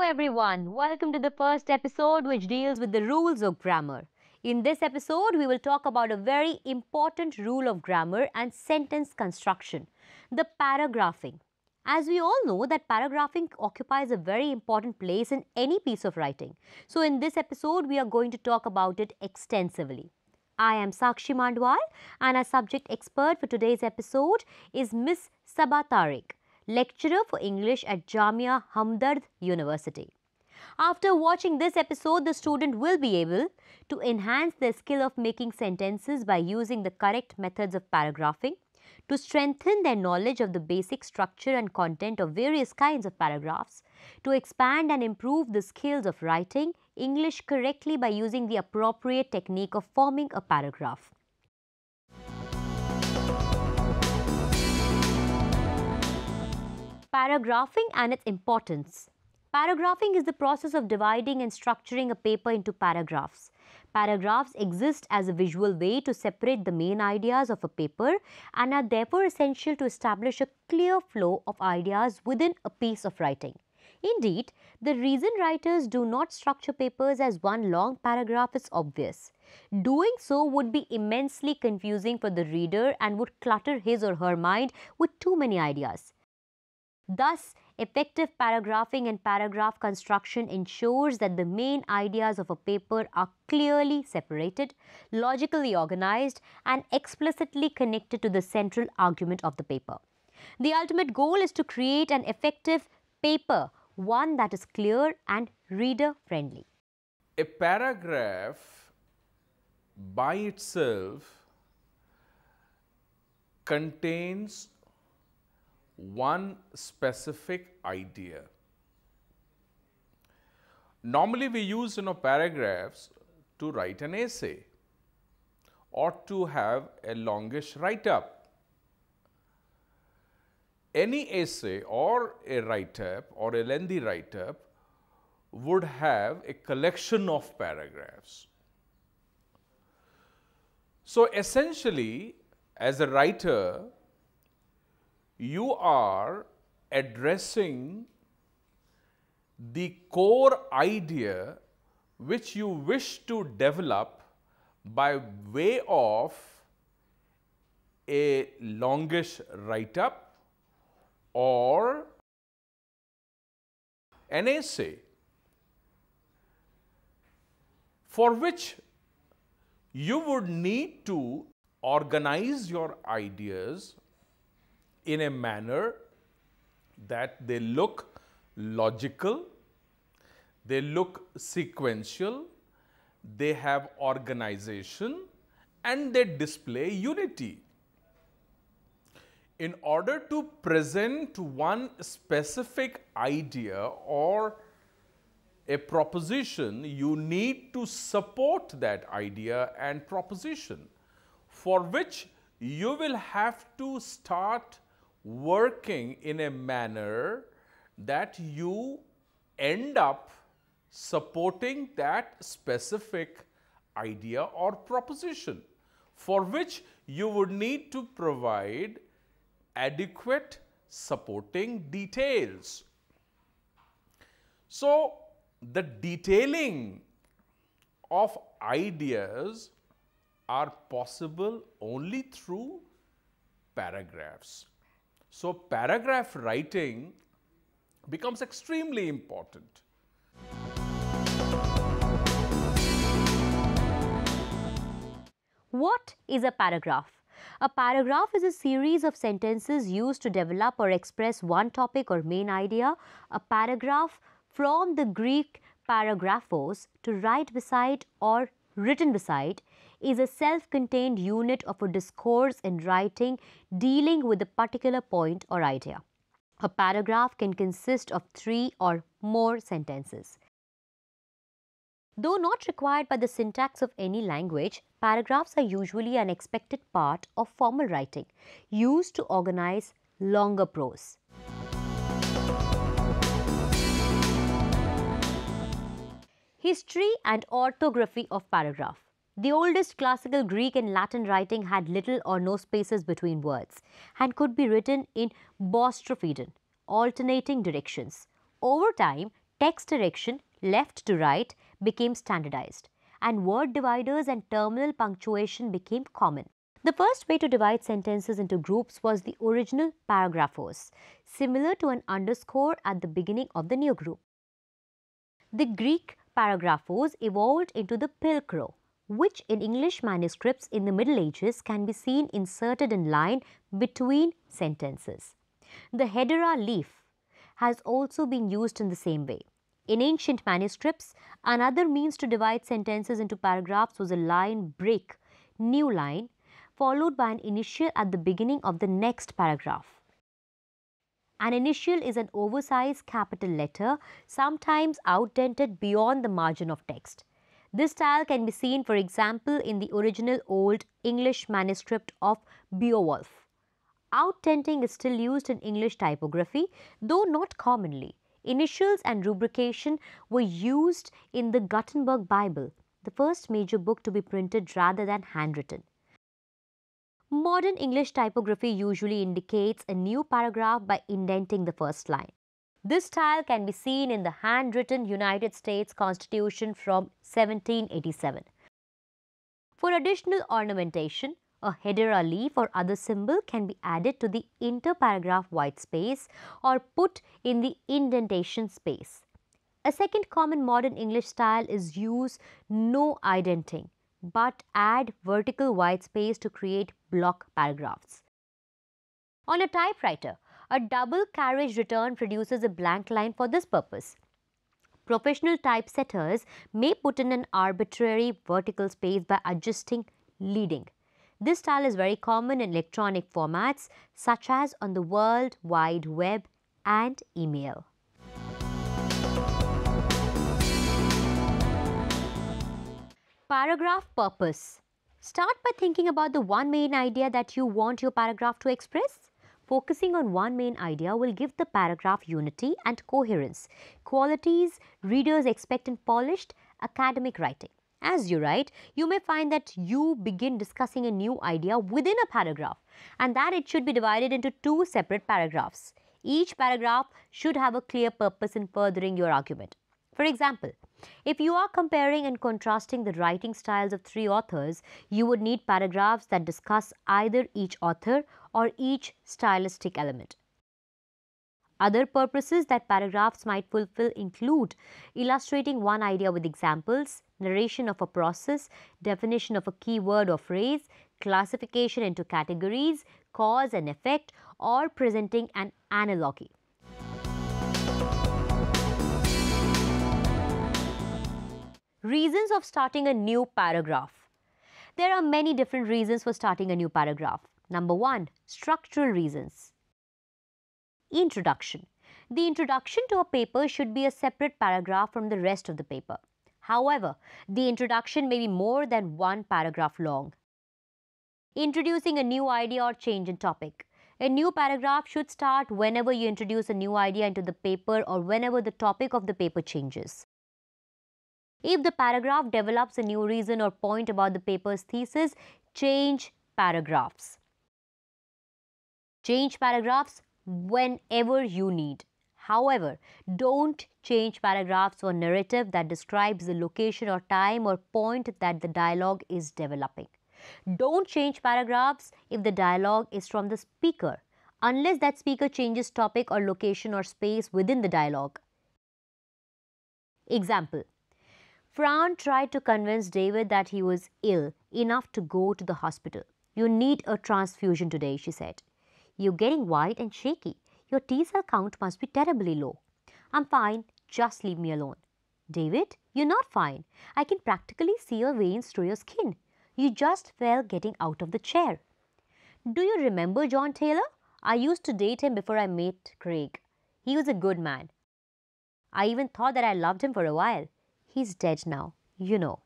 everyone, welcome to the first episode which deals with the rules of grammar. In this episode, we will talk about a very important rule of grammar and sentence construction, the paragraphing. As we all know that paragraphing occupies a very important place in any piece of writing. So in this episode, we are going to talk about it extensively. I am Sakshi Mandwal and our subject expert for today's episode is Miss Sabah Tariq, lecturer for English at Jamia Hamdard University. After watching this episode, the student will be able to enhance their skill of making sentences by using the correct methods of paragraphing, to strengthen their knowledge of the basic structure and content of various kinds of paragraphs, to expand and improve the skills of writing English correctly by using the appropriate technique of forming a paragraph. Paragraphing and its importance. Paragraphing is the process of dividing and structuring a paper into paragraphs. Paragraphs exist as a visual way to separate the main ideas of a paper and are therefore essential to establish a clear flow of ideas within a piece of writing. Indeed, the reason writers do not structure papers as one long paragraph is obvious. Doing so would be immensely confusing for the reader and would clutter his or her mind with too many ideas. Thus, effective paragraphing and paragraph construction ensures that the main ideas of a paper are clearly separated, logically organized, and explicitly connected to the central argument of the paper. The ultimate goal is to create an effective paper, one that is clear and reader-friendly. A paragraph by itself contains one specific idea. Normally we use paragraphs to write an essay or to have a longish write-up. Any essay or a write-up or a lengthy write-up would have a collection of paragraphs. So essentially, as a writer, you are addressing the core idea which you wish to develop by way of a longish write-up or an essay, for which you would need to organize your ideas in a manner that they look logical, they look sequential, they have organization, and they display unity. In order to present one specific idea or a proposition, you need to support that idea and proposition, for which you will have to start working in a manner that you end up supporting that specific idea or proposition, for which you would need to provide adequate supporting details. So, the detailing of ideas are possible only through paragraphs. So, paragraph writing becomes extremely important. What is a paragraph? A paragraph is a series of sentences used to develop or express one topic or main idea. A paragraph, from the Greek paragraphos, to write beside or written beside, is a self-contained unit of a discourse in writing dealing with a particular point or idea. A paragraph can consist of 3 or more sentences. Though not required by the syntax of any language, paragraphs are usually an expected part of formal writing, used to organize longer prose. History and orthography of paragraph. The oldest classical Greek and Latin writing had little or no spaces between words and could be written in boustrophedon, alternating directions. Over time, text direction left to right became standardized, and word dividers and terminal punctuation became common. The first way to divide sentences into groups was the original paragraphos, similar to an underscore at the beginning of the new group. The Greek paragraphos evolved into the pilkrow, which in English manuscripts in the Middle Ages can be seen inserted in line between sentences. The hedera leaf has also been used in the same way. In ancient manuscripts, another means to divide sentences into paragraphs was a line break, new line, followed by an initial at the beginning of the next paragraph. An initial is an oversized capital letter, sometimes outdented beyond the margin of text. This style can be seen, for example, in the original Old English manuscript of Beowulf. Outdenting is still used in English typography, though not commonly. Initials and rubrication were used in the Gutenberg Bible, the first major book to be printed rather than handwritten. Modern English typography usually indicates a new paragraph by indenting the first line. This style can be seen in the handwritten United States Constitution from 1787. For additional ornamentation, a hedera leaf or other symbol can be added to the interparagraph white space or put in the indentation space. A second common modern English style is use no indenting, but add vertical white space to create block paragraphs. On a typewriter, a double carriage return produces a blank line for this purpose. Professional typesetters may put in an arbitrary vertical space by adjusting leading. This style is very common in electronic formats such as on the World Wide Web and email. Paragraph purpose. Start by thinking about the one main idea that you want your paragraph to express. Focusing on one main idea will give the paragraph unity and coherence, qualities readers expect in polished academic writing. As you write, you may find that you begin discussing a new idea within a paragraph and that it should be divided into two separate paragraphs. Each paragraph should have a clear purpose in furthering your argument. For example, if you are comparing and contrasting the writing styles of three authors, you would need paragraphs that discuss either each author or each stylistic element. Other purposes that paragraphs might fulfill include illustrating one idea with examples, narration of a process, definition of a key word or phrase, classification into categories, cause and effect, or presenting an analogy. Reasons of starting a new paragraph. There are many different reasons for starting a new paragraph. Number 1, structural reasons. Introduction. The introduction to a paper should be a separate paragraph from the rest of the paper. However, the introduction may be more than one paragraph long. Introducing a new idea or change in topic. A new paragraph should start whenever you introduce a new idea into the paper or whenever the topic of the paper changes. If the paragraph develops a new reason or point about the paper's thesis, change paragraphs. Change paragraphs whenever you need. However, don't change paragraphs for narrative that describes the location or time or point that the dialogue is developing. Don't change paragraphs if the dialogue is from the speaker, unless that speaker changes topic or location or space within the dialogue. Example. Fran tried to convince David that he was ill enough to go to the hospital. You need a transfusion today, she said. You're getting white and shaky. Your T cell count must be terribly low. I'm fine, just leave me alone. David, you're not fine. I can practically see your veins through your skin. You just fell getting out of the chair. Do you remember John Taylor? I used to date him before I met Craig. He was a good man. I even thought that I loved him for a while. He's dead now, you know.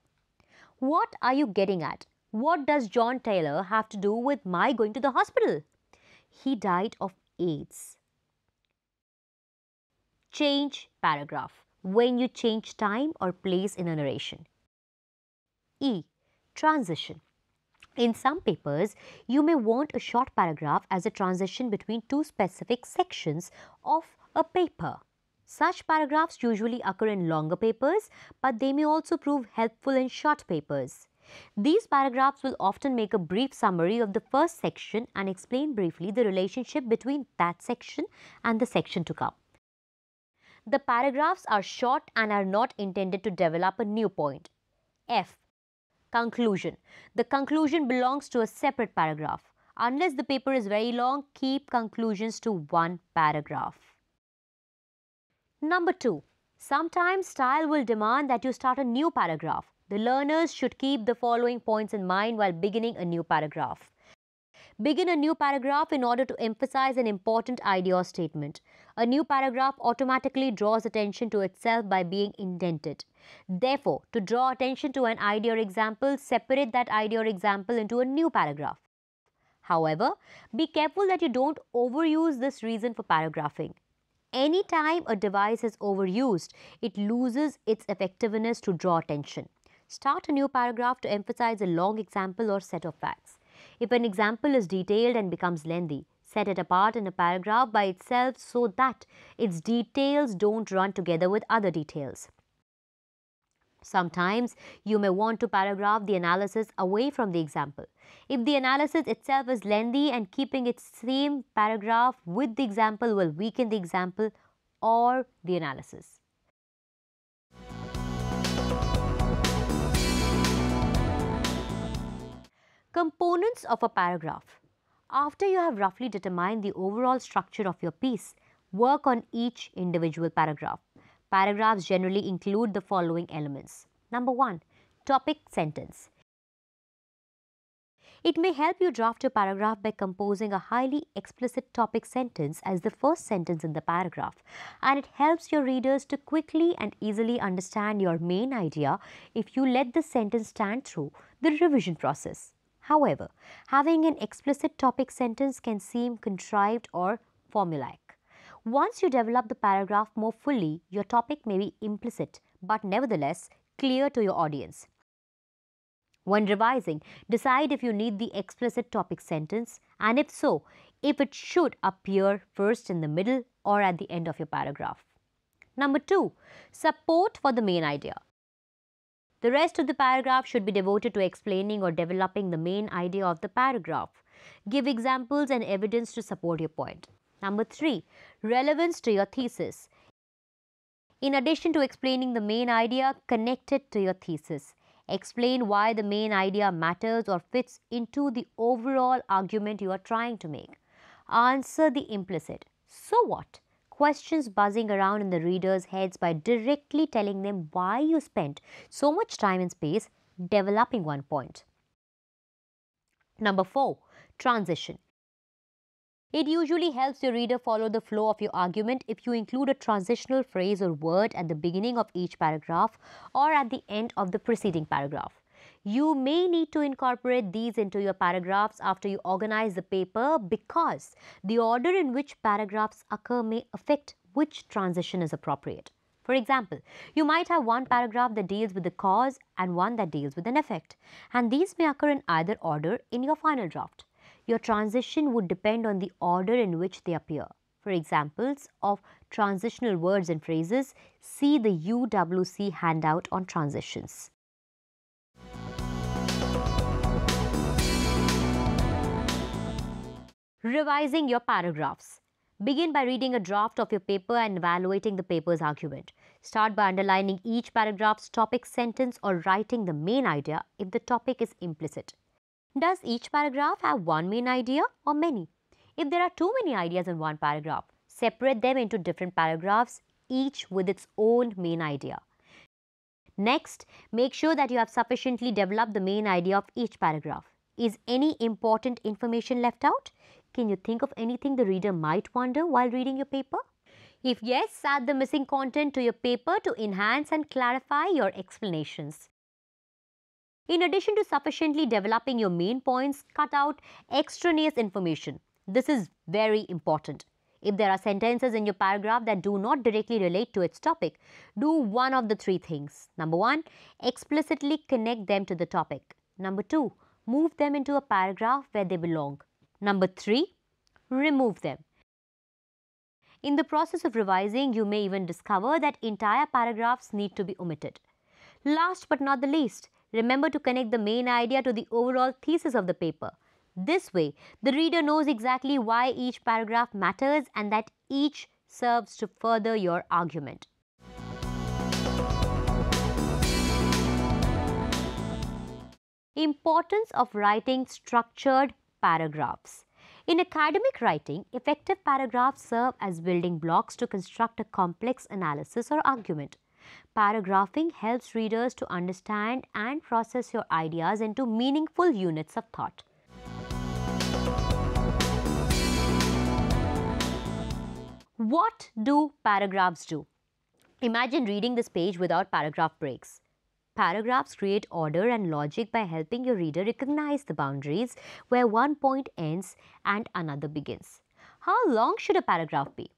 What are you getting at? What does John Taylor have to do with my going to the hospital? He died of AIDS. Change paragraph when you change time or place in a narration. E. Transition. In some papers, you may want a short paragraph as a transition between two specific sections of a paper. Such paragraphs usually occur in longer papers, but they may also prove helpful in short papers. These paragraphs will often make a brief summary of the first section and explain briefly the relationship between that section and the section to come. The paragraphs are short and are not intended to develop a new point. F. Conclusion. The conclusion belongs to a separate paragraph. Unless the paper is very long, keep conclusions to one paragraph. Number 2. Sometimes style will demand that you start a new paragraph. The learners should keep the following points in mind while beginning a new paragraph. Begin a new paragraph in order to emphasize an important idea or statement. A new paragraph automatically draws attention to itself by being indented. Therefore, to draw attention to an idea or example, separate that idea or example into a new paragraph. However, be careful that you don't overuse this reason for paragraphing. Anytime a device is overused, it loses its effectiveness to draw attention. Start a new paragraph to emphasize a long example or set of facts. If an example is detailed and becomes lengthy, set it apart in a paragraph by itself so that its details don't run together with other details. Sometimes you may want to paragraph the analysis away from the example. If the analysis itself is lengthy and keeping its same paragraph with the example will weaken the example or the analysis. Components of a paragraph. After you have roughly determined the overall structure of your piece, work on each individual paragraph. Paragraphs generally include the following elements. Number 1. Topic sentence. It may help you draft your paragraph by composing a highly explicit topic sentence as the first sentence in the paragraph, and it helps your readers to quickly and easily understand your main idea if you let the sentence stand through the revision process. However, having an explicit topic sentence can seem contrived or formulaic. Once you develop the paragraph more fully, your topic may be implicit but nevertheless clear to your audience. When revising, decide if you need the explicit topic sentence and if so, if it should appear first in the middle or at the end of your paragraph. Number 2. Support for the main idea. The rest of the paragraph should be devoted to explaining or developing the main idea of the paragraph. Give examples and evidence to support your point. Number 3. Relevance to your thesis. In addition to explaining the main idea, connect it to your thesis. Explain why the main idea matters or fits into the overall argument you are trying to make. Answer the implicit "so what?" questions buzzing around in the readers' heads by directly telling them why you spent so much time and space developing one point. Number 4. Transition. It usually helps your reader follow the flow of your argument if you include a transitional phrase or word at the beginning of each paragraph or at the end of the preceding paragraph. You may need to incorporate these into your paragraphs after you organize the paper because the order in which paragraphs occur may affect which transition is appropriate. For example, you might have one paragraph that deals with the cause and one that deals with an effect, and these may occur in either order in your final draft. Your transition would depend on the order in which they appear. For examples of transitional words and phrases, see the UWC handout on transitions. Revising your paragraphs. Begin by reading a draft of your paper and evaluating the paper's argument. Start by underlining each paragraph's topic sentence or writing the main idea if the topic is implicit. Does each paragraph have one main idea or many? If there are too many ideas in one paragraph, separate them into different paragraphs, each with its own main idea. Next, make sure that you have sufficiently developed the main idea of each paragraph. Is any important information left out? Can you think of anything the reader might wonder while reading your paper? If yes, add the missing content to your paper to enhance and clarify your explanations. In addition to sufficiently developing your main points, cut out extraneous information. This is very important. If there are sentences in your paragraph that do not directly relate to its topic, do one of the three things. Number 1, explicitly connect them to the topic. Number 2, move them into a paragraph where they belong. Number 3, remove them. In the process of revising, you may even discover that entire paragraphs need to be omitted. Last but not the least, remember to connect the main idea to the overall thesis of the paper. This way, the reader knows exactly why each paragraph matters and that each serves to further your argument. Importance of writing structured paragraphs. In academic writing, effective paragraphs serve as building blocks to construct a complex analysis or argument. Paragraphing helps readers to understand and process your ideas into meaningful units of thought. What do paragraphs do? Imagine reading this page without paragraph breaks. Paragraphs create order and logic by helping your reader recognize the boundaries where one point ends and another begins. How long should a paragraph be?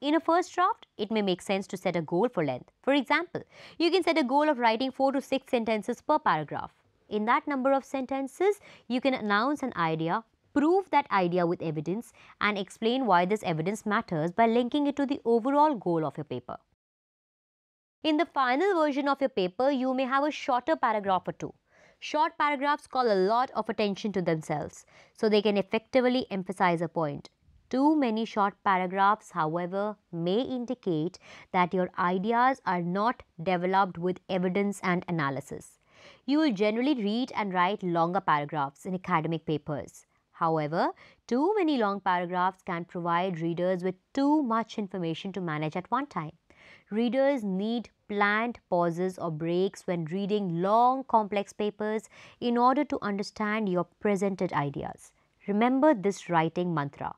In a first draft, it may make sense to set a goal for length. For example, you can set a goal of writing 4 to 6 sentences per paragraph. In that number of sentences, you can announce an idea, prove that idea with evidence, and explain why this evidence matters by linking it to the overall goal of your paper. In the final version of your paper, you may have a shorter paragraph or two. Short paragraphs call a lot of attention to themselves, so they can effectively emphasize a point. Too many short paragraphs, however, may indicate that your ideas are not developed with evidence and analysis. You will generally read and write longer paragraphs in academic papers. However, too many long paragraphs can provide readers with too much information to manage at one time. Readers need planned pauses or breaks when reading long, complex papers in order to understand your presented ideas. Remember this writing mantra: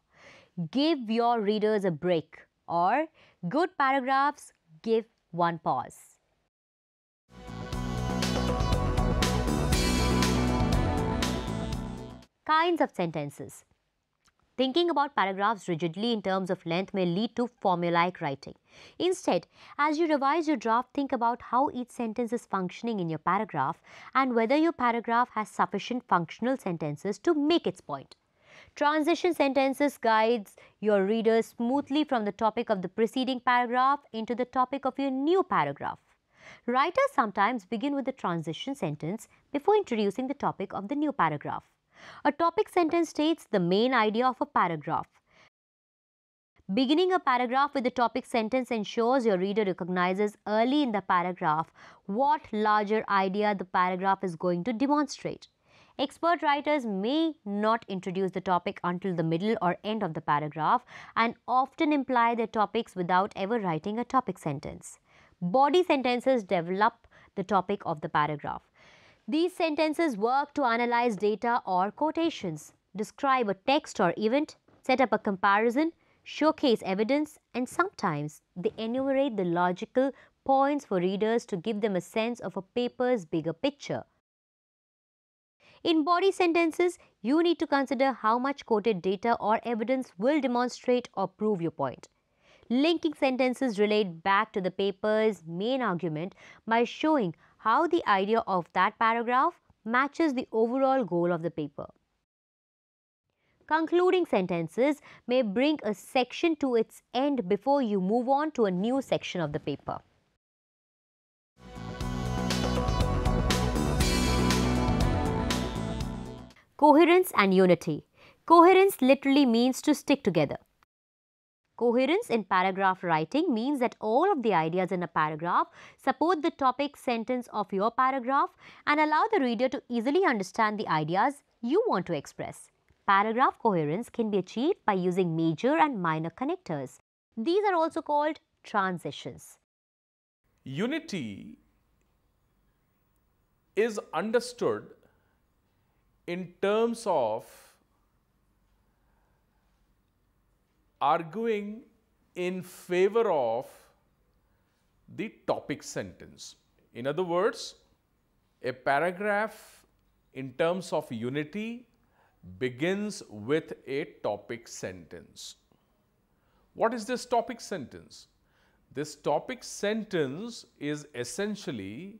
give your readers a break, or good paragraphs give one pause. Kinds of sentences. Thinking about paragraphs rigidly in terms of length may lead to formulaic writing. Instead, as you revise your draft, think about how each sentence is functioning in your paragraph and whether your paragraph has sufficient functional sentences to make its point. Transition sentences guides your readers smoothly from the topic of the preceding paragraph into the topic of your new paragraph. Writers sometimes begin with the transition sentence before introducing the topic of the new paragraph. A topic sentence states the main idea of a paragraph. Beginning a paragraph with the topic sentence ensures your reader recognizes early in the paragraph what larger idea the paragraph is going to demonstrate. Expert writers may not introduce the topic until the middle or end of the paragraph and often imply their topics without ever writing a topic sentence. Body sentences develop the topic of the paragraph. These sentences work to analyze data or quotations, describe a text or event, set up a comparison, showcase evidence, and sometimes they enumerate the logical points for readers to give them a sense of a paper's bigger picture. In body sentences, you need to consider how much quoted data or evidence will demonstrate or prove your point. Linking sentences relate back to the paper's main argument by showing how the idea of that paragraph matches the overall goal of the paper. Concluding sentences may bring a section to its end before you move on to a new section of the paper. Coherence and unity. Coherence literally means to stick together. Coherence in paragraph writing means that all of the ideas in a paragraph support the topic sentence of your paragraph and allow the reader to easily understand the ideas you want to express. Paragraph coherence can be achieved by using major and minor connectors. These are also called transitions. Unity is understood in terms of arguing in favor of the topic sentence. In other words, a paragraph in terms of unity begins with a topic sentence. What is this topic sentence? This topic sentence is essentially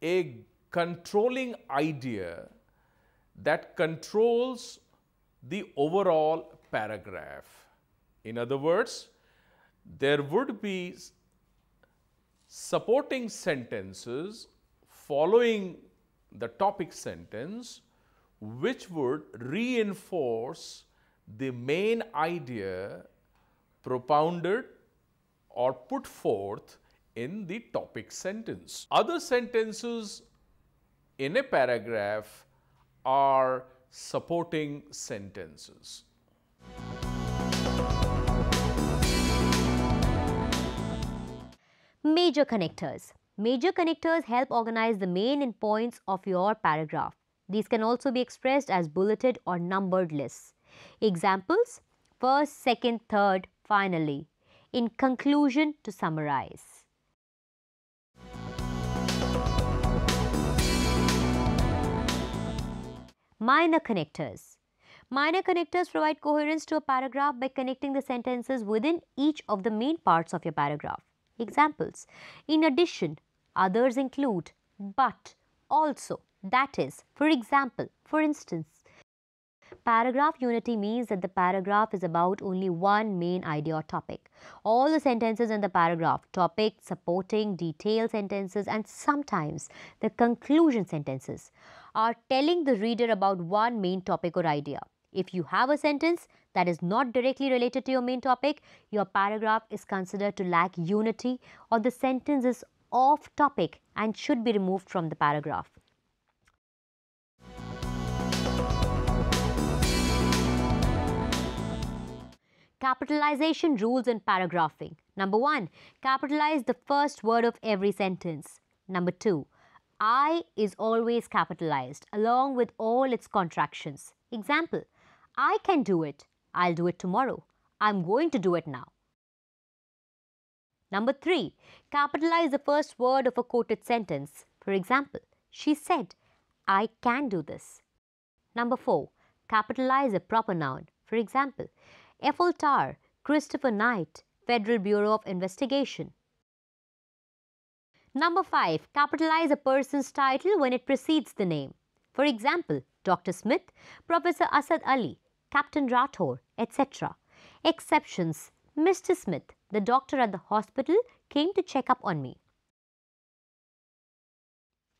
a controlling idea that controls the overall paragraph. In other words, there would be supporting sentences following the topic sentence which would reinforce the main idea propounded or put forth in the topic sentence. Other sentences in a paragraph are supporting sentences. Major connectors. Major connectors help organize the main points of your paragraph. These can also be expressed as bulleted or numbered lists. Examples: first, second, third, finally. In conclusion, to summarize. Minor connectors. Minor connectors provide coherence to a paragraph by connecting the sentences within each of the main parts of your paragraph. Examples: in addition, others include, but, also, that is, for example, for instance. Paragraph unity means that the paragraph is about only one main idea or topic. All the sentences in the paragraph, topic, supporting, detail sentences, and sometimes the conclusion sentences, are telling the reader about one main topic or idea. If you have a sentence that is not directly related to your main topic, your paragraph is considered to lack unity, or the sentence is off topic and should be removed from the paragraph. Capitalization rules in paragraphing. Number 1, capitalize the first word of every sentence. Number 2, I is always capitalized along with all its contractions. Example: I can do it. I'll do it tomorrow. I'm going to do it now. Number 3, capitalize the first word of a quoted sentence. For example, she said, I can do this. Number 4, capitalize a proper noun. For example, Eiffel Tower, Christopher Knight, Federal Bureau of Investigation. Number 5, capitalize a person's title when it precedes the name. For example, Dr. Smith, Professor Asad Ali, Captain Rathore, etc. Exceptions: Mr. Smith, the doctor at the hospital, came to check up on me.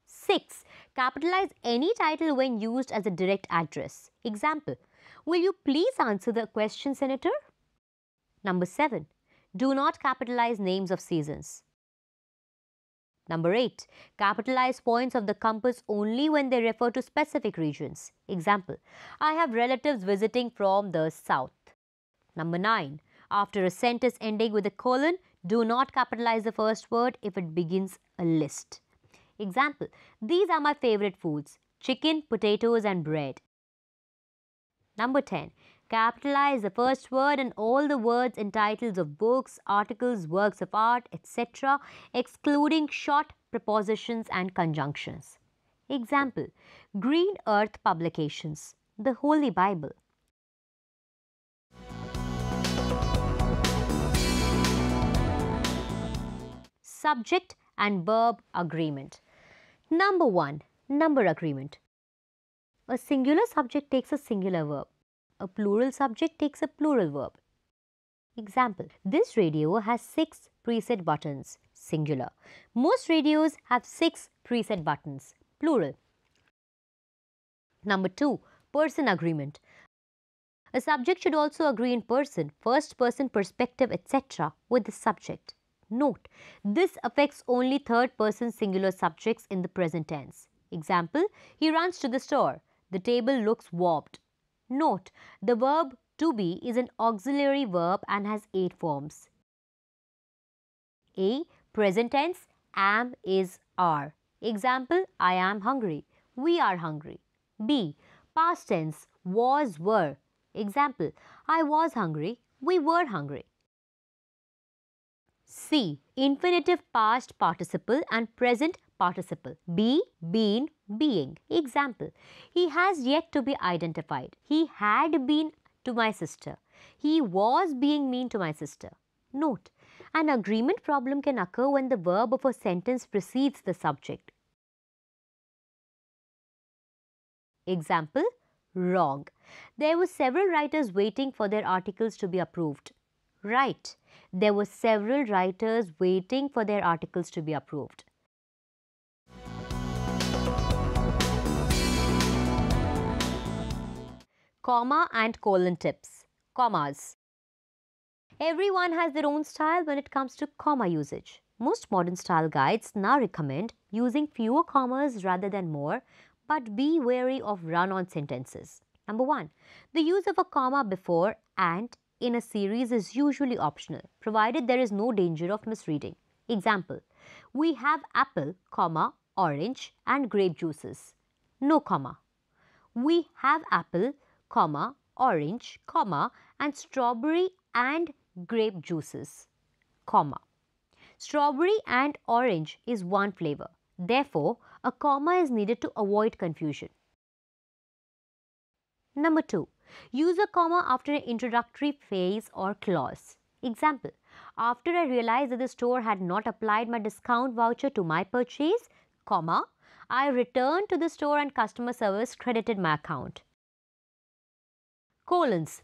6, capitalize any title when used as a direct address. Example: will you please answer the question, Senator? Number 7, do not capitalize names of seasons. Number 8, capitalize points of the compass only when they refer to specific regions. Example: I have relatives visiting from the south. Number 9, after a sentence ending with a colon, do not capitalize the first word if it begins a list. Example: these are my favorite foods: chicken, potatoes and bread. Number 10, capitalize the first word and all the words in titles of books, articles, works of art, etc., excluding short prepositions and conjunctions. Example: Green Earth Publications, the Holy Bible. Subject and verb agreement. Number 1, number agreement. A singular subject takes a singular verb. A plural subject takes a plural verb. Example: this radio has 6 preset buttons. Singular. Most radios have 6 preset buttons. Plural. Number 2, person agreement. A subject should also agree in person, first person perspective, etc. with the subject. Note: this affects only third person singular subjects in the present tense. Example: he runs to the store. The table looks warped. Note: the verb to be is an auxiliary verb and has 8 forms. A. Present tense: am, is, are. Example: I am hungry. We are hungry. B. Past tense: was, were. Example: I was hungry. We were hungry. C. Infinitive past participle and present participle. Be, been, being. Example: he has yet to be identified. He had been to my sister. He was being mean to my sister. Note: an agreement problem can occur when the verb of a sentence precedes the subject. Example: wrong. There were several writers waiting for their articles to be approved. Right. There were several writers waiting for their articles to be approved. Comma and colon tips. Commas. Everyone has their own style when it comes to comma usage. Most modern style guides now recommend using fewer commas rather than more, but be wary of run-on sentences. Number 1. The use of a comma before and in a series is usually optional, provided there is no danger of misreading. Example, we have apple, comma, orange and grape juices. No comma. We have apple, comma, orange, comma, and strawberry and grape juices, comma. Strawberry and orange is one flavor. Therefore, a comma is needed to avoid confusion. Number 2. Use a comma after an introductory phrase or clause. Example, after I realized that the store had not applied my discount voucher to my purchase, comma, I returned to the store and customer service credited my account. Colons.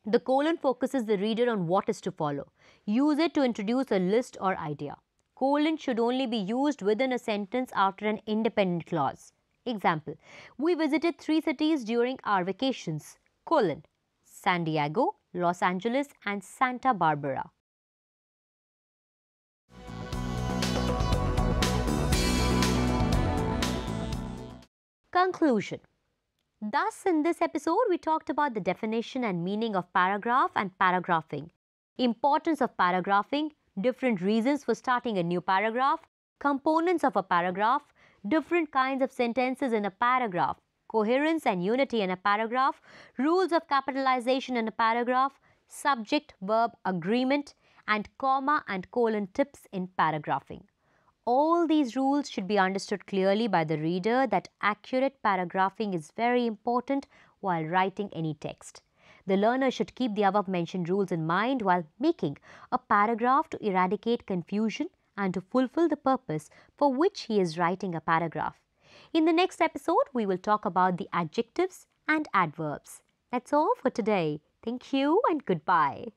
The colon focuses the reader on what is to follow. Use it to introduce a list or idea. Colon should only be used within a sentence after an independent clause. Example, we visited 3 cities during our vacations, colon, San Diego, Los Angeles and Santa Barbara. Conclusion. Thus, in this episode, we talked about the definition and meaning of paragraph and paragraphing, importance of paragraphing, different reasons for starting a new paragraph, components of a paragraph, different kinds of sentences in a paragraph, coherence and unity in a paragraph, rules of capitalization in a paragraph, subject-verb agreement, and comma and colon tips in paragraphing. All these rules should be understood clearly by the reader that accurate paragraphing is very important while writing any text. The learner should keep the above mentioned rules in mind while making a paragraph to eradicate confusion and to fulfill the purpose for which he is writing a paragraph. In the next episode, we will talk about the adjectives and adverbs. That's all for today. Thank you and goodbye.